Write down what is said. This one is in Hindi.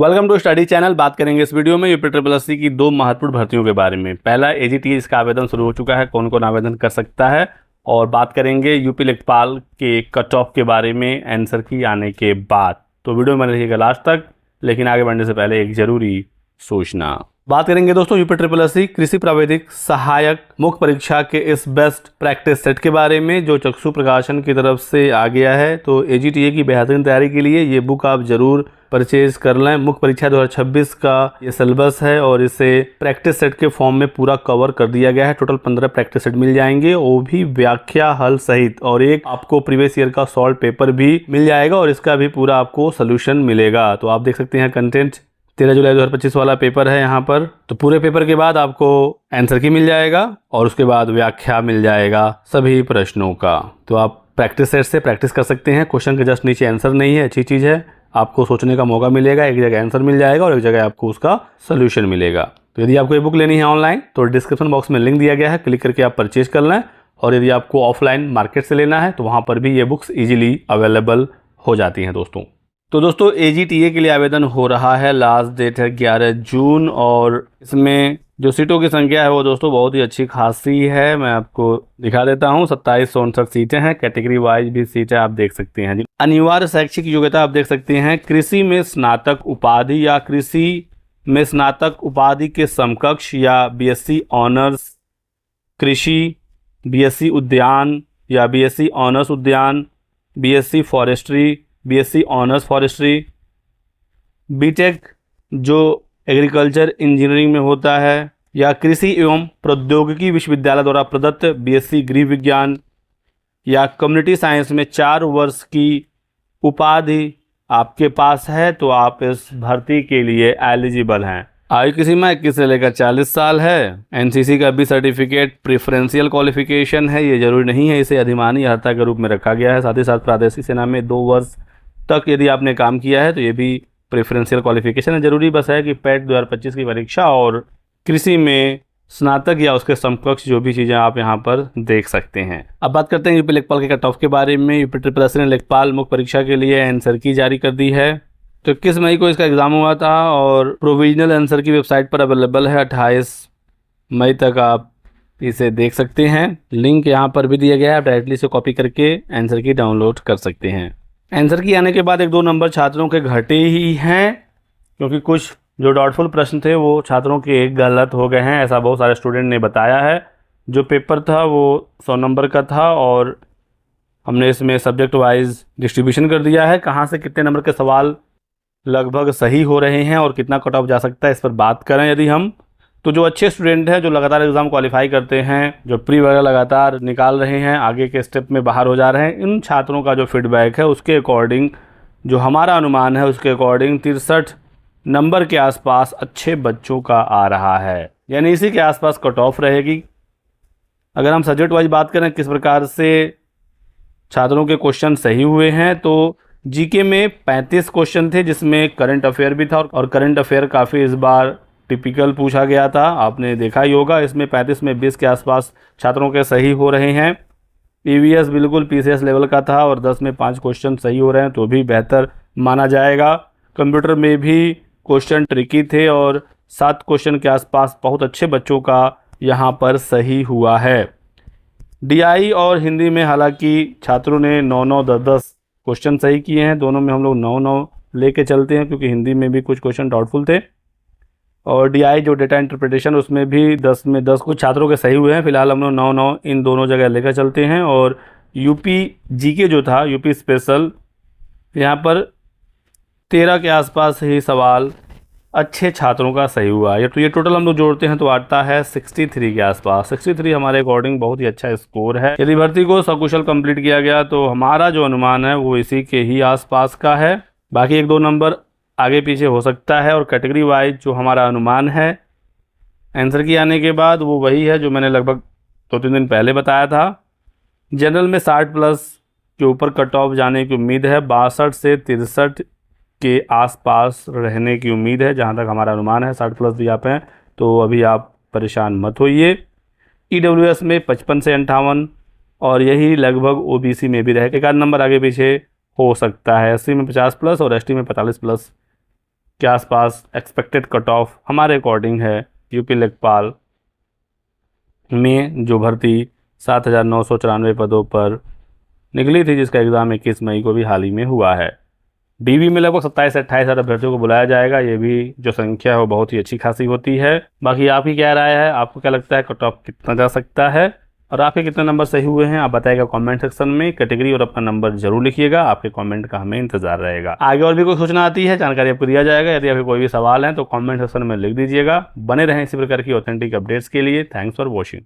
Welcome to study channel. बात करेंगे इस वीडियो में यूपी ट्रिपल एससी की दो महत्वपूर्ण भर्तियों के बारे में। पहला एजीटी, इसका आवेदन शुरू हो चुका है, कौन कौन आवेदन कर सकता है। और बात करेंगे यूपी लेखपाल के कट ऑफ के बारे में आंसर की आने के बाद। तो वीडियो में रहिएगा लास्ट तक, लेकिन आगे बढ़ने से पहले एक जरूरी सूचना। बात करेंगे दोस्तों यूपी ट्रिपल एससी कृषि प्राविधिक सहायक मुख्य परीक्षा के इस बेस्ट प्रैक्टिस सेट के बारे में, जो चक्षु प्रकाशन की तरफ से आ गया है। तो एजीटीए की बेहतरीन तैयारी के लिए ये बुक आप जरूर परचेज कर लें। मुख्य परीक्षा 2026 का ये सिलेबस है और इसे प्रैक्टिस सेट के फॉर्म में पूरा कवर कर दिया गया है। टोटल 15 प्रैक्टिस सेट मिल जाएंगे, वो भी व्याख्या हल सहित, और एक आपको प्रीवियस ईयर का सॉल्व पेपर भी मिल जाएगा और इसका भी पूरा आपको सोल्यूशन मिलेगा। तो आप देख सकते हैं कंटेंट 13 जुलाई 2025 वाला पेपर है यहाँ पर। तो पूरे पेपर के बाद आपको आंसर की मिल जाएगा और उसके बाद व्याख्या मिल जाएगा सभी प्रश्नों का। तो आप प्रैक्टिस सेट से प्रैक्टिस कर सकते हैं। क्वेश्चन के जस्ट नीचे आंसर नहीं है, अच्छी चीज़ है, आपको सोचने का मौका मिलेगा। एक जगह आंसर मिल जाएगा और एक जगह आपको उसका सोल्यूशन मिलेगा। तो यदि आपको ये बुक लेनी है ऑनलाइन तो डिस्क्रिप्शन बॉक्स में लिंक दिया गया है, क्लिक करके आप परचेज कर लें। और यदि आपको ऑफलाइन मार्केट से लेना है तो वहाँ पर भी ये बुक्स ईजिली अवेलेबल हो जाती हैं दोस्तों। तो दोस्तों एजीटीए के लिए आवेदन हो रहा है, लास्ट डेट है 11 जून और इसमें जो सीटों की संख्या है वो दोस्तों बहुत ही अच्छी खासी है। मैं आपको दिखा देता हूँ, 2759 सीटें हैं। कैटेगरी वाइज भी सीटें आप देख सकते हैं। अनिवार्य शैक्षिक योग्यता आप देख सकते हैं, कृषि में स्नातक उपाधि या कृषि में स्नातक उपाधि के समकक्ष, या बीएससी ऑनर्स कृषि, बीएससी उद्यान या बीएससी ऑनर्स उद्यान, BSc forestry, BSc honours forestry, BTech जो एग्रीकल्चर इंजीनियरिंग में होता है, या कृषि एवं प्रौद्योगिकी विश्वविद्यालय द्वारा प्रदत्त बीएससी गृह विज्ञान, या कम्युनिटी साइंस में 4 वर्ष की उपाधि आपके पास है तो आप इस भर्ती के लिए एलिजिबल हैं। आयु की सीमा 21 से लेकर 40 साल है। एनसीसी का भी सर्टिफिकेट प्रेफरेंशियल क्वालिफिकेशन है, ये जरूरी नहीं है, इसे अधिमानी अर्हता के रूप में रखा गया है। साथ ही साथ प्रादेशिक सेना में 2 वर्ष तक यदि आपने काम किया है तो ये भी प्रेफरेंशियल क्वालिफिकेशन है। जरूरी बस है कि पैट 2025 की परीक्षा और कृषि में स्नातक या उसके समकक्ष जो भी चीज़ें आप यहाँ पर देख सकते हैं। अब बात करते हैं यूपी लेखपाल के कट ऑफ के बारे में। यूपी ट्रिपल एससी ने लेखपाल मुख्य परीक्षा के लिए आंसर की जारी कर दी है। तो 21 मई को इसका एग्ज़ाम हुआ था और प्रोविजनल आंसर की वेबसाइट पर अवेलेबल है। 28 मई तक आप इसे देख सकते हैं। लिंक यहाँ पर भी दिया गया है, आप डायरेक्टली से कॉपी करके आंसर की डाउनलोड कर सकते हैं। आंसर की आने के बाद 1-2 नंबर छात्रों के घटे ही हैं, क्योंकि कुछ जो डाउटफुल प्रश्न थे वो छात्रों के गलत हो गए हैं, ऐसा बहुत सारे स्टूडेंट ने बताया है। जो पेपर था वो 100 नंबर का था और हमने इसमें सब्जेक्ट वाइज डिस्ट्रीब्यूशन कर दिया है, कहाँ से कितने नंबर के सवाल लगभग सही हो रहे हैं और कितना कट ऑफ जा सकता है, इस पर बात करें यदि हम। तो जो अच्छे स्टूडेंट हैं, जो लगातार एग्ज़ाम क्वालिफाई करते हैं, जो प्री वगैरह लगातार निकाल रहे हैं, आगे के स्टेप में बाहर हो जा रहे हैं, इन छात्रों का जो फीडबैक है उसके अकॉर्डिंग, जो हमारा अनुमान है उसके अकॉर्डिंग 63 नंबर के आसपास अच्छे बच्चों का आ रहा है, यानी इसी के आसपास कट ऑफ रहेगी। अगर हम सब्जेक्ट वाइज बात करें किस प्रकार से छात्रों के क्वेश्चन सही हुए हैं, तो जीके में 35 क्वेश्चन थे जिसमें करंट अफेयर भी था और करंट अफेयर काफ़ी इस बार टिपिकल पूछा गया था, आपने देखा ही होगा। इसमें 35 में 20 के आसपास छात्रों के सही हो रहे हैं। ईवीएस बिल्कुल पीसीएस लेवल का था और 10 में 5 क्वेश्चन सही हो रहे हैं तो भी बेहतर माना जाएगा। कंप्यूटर में भी क्वेश्चन ट्रिकी थे और 7 क्वेश्चन के आसपास बहुत अच्छे बच्चों का यहाँ पर सही हुआ है। डीआई और हिंदी में हालांकि छात्रों ने 9-9, 10-10 क्वेश्चन सही किए हैं। दोनों में हम लोग 9-9 लेके चलते हैं, क्योंकि हिंदी में भी कुछ क्वेश्चन डाउटफुल थे। और डीआई जो डेटा इंटरप्रिटेशन, उसमें भी 10 में 10 कुछ छात्रों के सही हुए हैं। फिलहाल हम लोग 9-9 इन दोनों जगह लेकर चलते हैं। और यूपी जीके जो था, यूपी स्पेशल, यहाँ पर 13 के आसपास ही सवाल अच्छे छात्रों का सही हुआ है। तो ये टोटल हम लोग जोड़ते हैं तो आता है 63 के आसपास। 63 हमारे अकॉर्डिंग बहुत ही अच्छा स्कोर है। यदि भर्ती को सकुशल कंप्लीट किया गया तो हमारा जो अनुमान है वो इसी के ही आसपास का है। बाकी 1-2 नंबर आगे पीछे हो सकता है। और कैटेगरी वाइज जो हमारा अनुमान है आंसर की आने के बाद वो वही है जो मैंने लगभग 2-3 दिन पहले बताया था। जनरल में 60 प्लस के ऊपर कट ऑफ जाने की उम्मीद है। 62 से 63 के आसपास रहने की उम्मीद है, जहां तक हमारा अनुमान है। 60 प्लस भी आप हैं तो अभी आप परेशान मत होइए। ईडब्ल्यूएस में 55 से 58 और यही लगभग ओबीसी में भी रहे, एक आध नंबर आगे पीछे हो सकता है। एससी में 50 प्लस और एसटी में 45 प्लस के आसपास एक्सपेक्टेड कट ऑफ हमारे अकॉर्डिंग है। यूपी लेखपाल में जो भर्ती 7,994 पदों पर निकली थी, जिसका एग्ज़ाम 21 मई को भी हाल ही में हुआ है। डीवी में लगभग 27 से 28 हज़ार अभ्यर्थियों को बुलाया जाएगा। ये भी जो संख्या है वो बहुत ही अच्छी खासी होती है। बाकी आपकी क्या राय है, आपको क्या लगता है कट ऑफ कितना जा सकता है, और आपके कितने नंबर सही हुए हैं आप बताइएगा कमेंट सेक्शन में। कैटेगरी और अपना नंबर जरूर लिखिएगा, आपके कमेंट का हमें इंतजार रहेगा। आगे और भी कोई सूचना आती है जानकारी आपको दिया जाएगा। यदि आपके कोई भी सवाल हैं तो कमेंट सेक्शन में लिख दीजिएगा। बने रहें इसी प्रकार की ऑथेंटिक अपडेट्स के लिए। Thanks for watching.